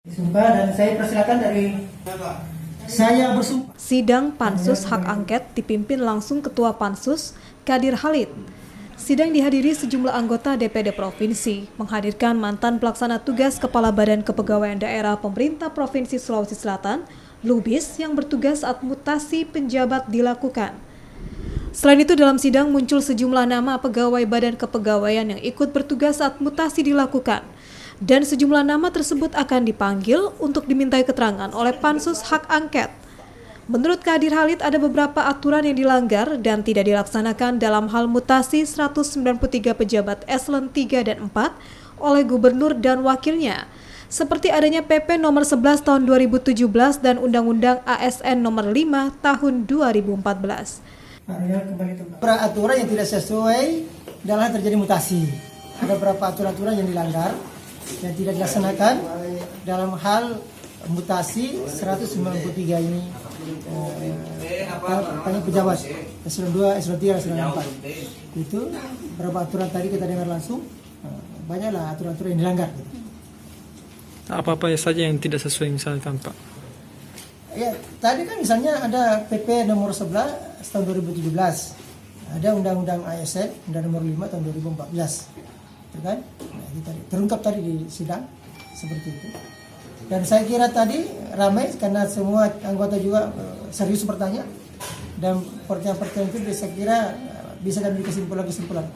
Sumpah dan saya persilakan dari saya bersumpah. Sidang Pansus Hak Angket dipimpin langsung Ketua Pansus, Kadir Halid. Sidang dihadiri sejumlah anggota DPD Provinsi, menghadirkan mantan pelaksana tugas Kepala Badan Kepegawaian Daerah Pemerintah Provinsi Sulawesi Selatan, Lubis, yang bertugas saat mutasi penjabat dilakukan. Selain itu, dalam sidang muncul sejumlah nama pegawai Badan Kepegawaian yang ikut bertugas saat mutasi dilakukan. Dan sejumlah nama tersebut akan dipanggil untuk dimintai keterangan oleh Pansus Hak Angket. Menurut Kadir Halid, ada beberapa aturan yang dilanggar dan tidak dilaksanakan dalam hal mutasi 193 pejabat eselon 3 dan 4 oleh gubernur dan wakilnya, seperti adanya PP nomor 11 tahun 2017 dan Undang-Undang ASN nomor 5 tahun 2014. Aturan yang tidak sesuai dalam terjadi mutasi. Ada beberapa aturan-aturan yang dilanggar yang tidak dilaksanakan dalam hal mutasi 193 ini pejabat eselon 2, eselon 3, eselon 4. Itu beberapa aturan tadi kita dengar langsung, banyaklah aturan-aturan yang dilanggar. Apa-apa saja yang tidak sesuai misalkan, Pak? Ya, tadi kan misalnya ada PP nomor 11 tahun 2017, ada Undang-Undang ASN, Undang nomor 5 tahun 2014. Kan? Nah, itu tadi terungkap tadi di sidang seperti itu. Dan saya kira tadi ramai karena semua anggota juga serius bertanya, dan pertanyaan-pertanyaan itu saya kira bisa kami kesimpulan-kesimpulan.